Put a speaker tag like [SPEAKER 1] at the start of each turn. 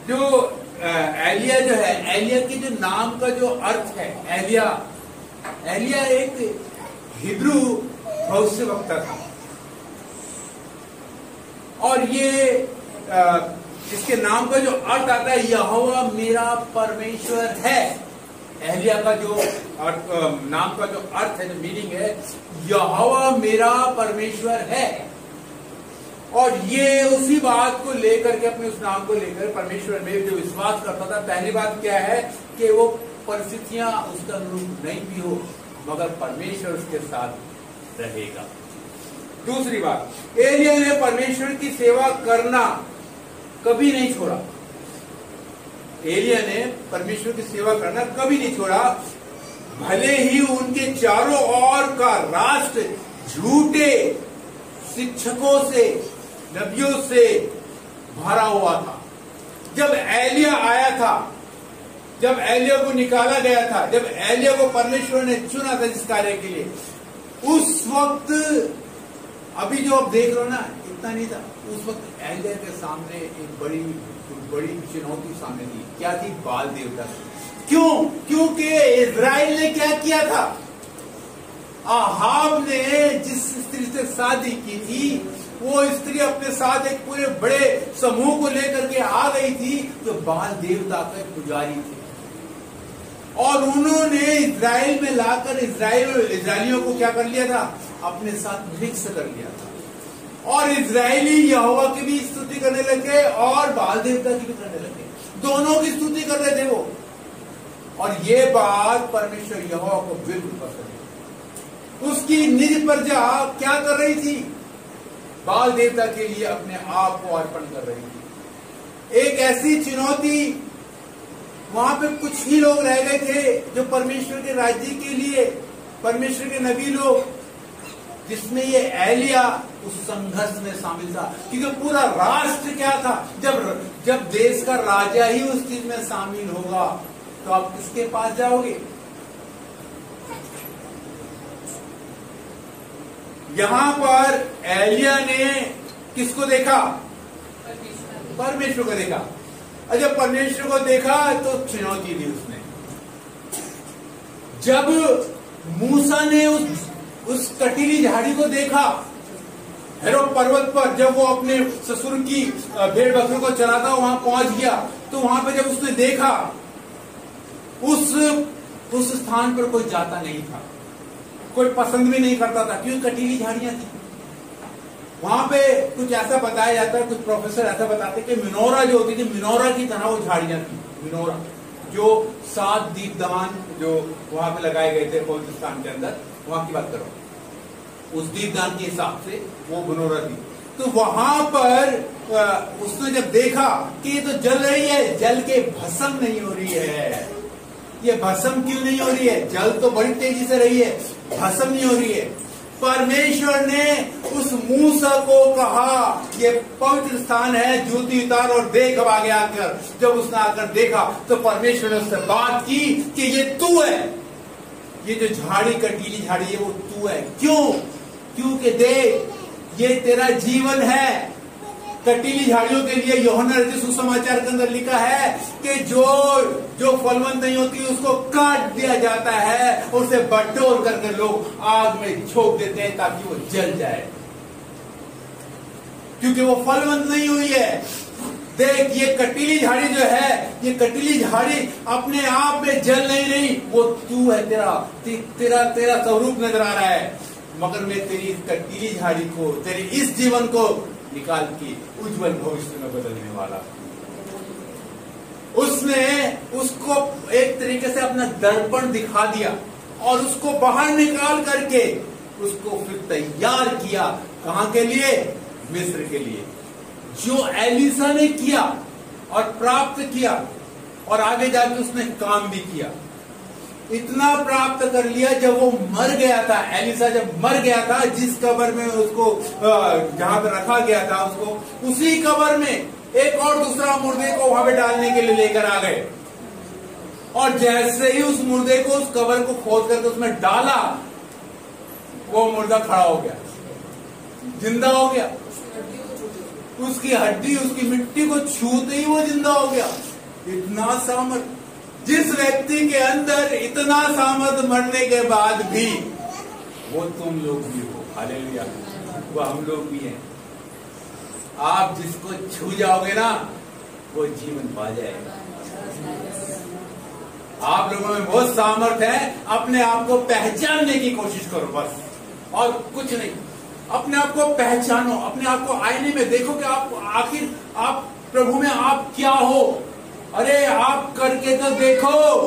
[SPEAKER 1] जो एलिया जो है, एलिया के जो नाम का जो अर्थ है, एलिया, एलिया एक हिब्रू भविष्यवक्ता था। और ये इसके नाम का जो अर्थ आता है, यहोवा मेरा परमेश्वर है। एलिया का जो नाम का जो अर्थ है, जो मीनिंग है, यहोवा मेरा परमेश्वर है। और ये उसी बात को लेकर के, अपने उस नाम को लेकर परमेश्वर में जो विश्वास करता था। पहली बात क्या है कि वो परिस्थितियां उसका अनुरूप नहीं भी हो, मगर परमेश्वर उसके साथ रहेगा। दूसरी बात, एलिया ने परमेश्वर की सेवा करना कभी नहीं छोड़ा। एलिया ने परमेश्वर की सेवा करना कभी नहीं छोड़ा, भले ही उनके चारों ओर का राष्ट्र झूठे शिक्षकों से, नबियों से भरा हुआ था। जब एलिया आया था, जब एलिया को निकाला गया था, जब एलिया को परमेश्वर ने चुना था इस कार्य के लिए, उस वक्त अभी जो आप देख रहे हो ना, इतना नहीं था। उस वक्त एलिया के सामने एक बड़ी बड़ी चुनौती सामने थी। क्या थी? बाल देवता। क्यों? क्योंकि इजराइल ने क्या किया था? आहाब ने जिस स्त्री से शादी की थी, वो स्त्री अपने साथ एक पूरे बड़े समूह को लेकर के आ गई थी, जो बाल देवता के पुजारी थे। और उन्होंने इजराइल में लाकर इजराइलियों को क्या कर लिया था? अपने साथ मिक्स कर लिया था। और इजरायली यहोवा की भी स्तुति करने लगे और बाल देवता की भी करने लगे। दोनों की स्तुति कर रहे थे वो। और ये बात परमेश्वर यहोवा को बिल्कुल पसंद है। उसकी निज प्रजा क्या कर रही थी? बाल देवता के लिए अपने आप को अर्पण कर रही थी। एक ऐसी चुनौती, वहां पे कुछ ही लोग रह गए थे जो परमेश्वर के राज्य के लिए, परमेश्वर के नबी लोग, जिसमें ये एलिया उस संघर्ष में शामिल था। क्योंकि पूरा राष्ट्र क्या था? जब देश का राजा ही उस चीज में शामिल होगा, तो आप किसके पास जाओगे? यहां पर एलिया ने किसको देखा? परमेश्वर को देखा। और जब परमेश्वर को देखा तो चुनौती दी उसने। जब मूसा ने उस कटीली झाड़ी को देखा हेरो पर्वत पर, जब वो अपने ससुर की भेड़ बकरों को चराता वहां पहुंच गया, तो वहां पे जब उसने देखा, उस स्थान पर कोई जाता नहीं था, कोई पसंद भी नहीं करता था, क्योंकि कटीली झाड़ियां थी। वहां पे कुछ ऐसा बताया जाता है, कुछ प्रोफेसर ऐसा बताते कि मिनोरा जो होती थी, मिनोरा की तरह वो झाड़ियां थी। मिनोरा जो 7 दीपदान जो वहां पे लगाए गए थे बलूचिस्तान के अंदर, वहां की बात करो, उस दीपदान के हिसाब से वो मिनोरा थी। तो वहां पर उसने जब देखा कि ये तो जल रही है, जल के भस्म नहीं हो रही है। ये भस्म क्यों नहीं हो रही है? जल तो बड़ी तेजी से रही है, भस्म नहीं हो रही है। परमेश्वर ने उस मूसा को कहा, ये पवित्र स्थान है, जूती उतार और देख। अब आगे आकर जब उसने आकर देखा तो परमेश्वर ने उससे बात की कि ये तू है, ये जो झाड़ी, कटीली झाड़ी है, वो तू है। क्यों? क्योंकि देख, ये तेरा जीवन है। कटीली झाड़ियों के लिए यूहन्ना रचित सुसमाचार के अंदर लिखा है कि जो फलवंत नहीं होती उसको काट दिया जाता है, और उसे बटोर करके लोग आग में झोंक देते हैं ताकि वो जल जाए, क्योंकि वो फलवंत नहीं हुई है। देख, ये कटीली झाड़ी जो है, ये कटीली झाड़ी अपने आप में जल नहीं रही, वो तू है, तेरा स्वरूप नजर आ रहा है। मगर मैं तेरी इस कटीली झाड़ी को, तेरी इस जीवन को निकाल के उज्जवल भविष्य में बदलने वाला। उसने उसको एक तरीके से अपना दर्पण दिखा दिया और उसको बाहर निकाल करके उसको फिर तैयार किया। कहां के लिए? मिस्र के लिए। जो एलिसा ने किया और प्राप्त किया, और आगे जाके उसने काम भी किया। इतना प्राप्त कर लिया, जब वो मर गया था, एलिसा जब मर गया था, जिस कब्र में उसको जहां पर रखा गया था, उसको उसी कब्र में एक और दूसरा मुर्दे को वहां पे डालने के लिए लेकर आ गए। और जैसे ही उस मुर्दे को, उस कब्र को खोद करके उसमें डाला, वो मुर्दा खड़ा हो गया, जिंदा हो गया। उसकी हड्डी, उसकी मिट्टी को छूते ही वो जिंदा हो गया। इतना सामर्थ, जिस व्यक्ति के अंदर इतना सामर्थ मरने के बाद भी, वो तुम लोग भी हो। हालेलुया, वो हम लोग भी हैं। आप जिसको छू जाओगे ना, वो जीवन पा जाएगा। आप लोगों में बहुत सामर्थ है, अपने आप को पहचानने की कोशिश करो बस, और कुछ नहीं। अपने आप को पहचानो, अपने आप को आईने में देखो कि आप आखिर आप प्रभु में आप क्या हो। अरे आप करके तो देखो।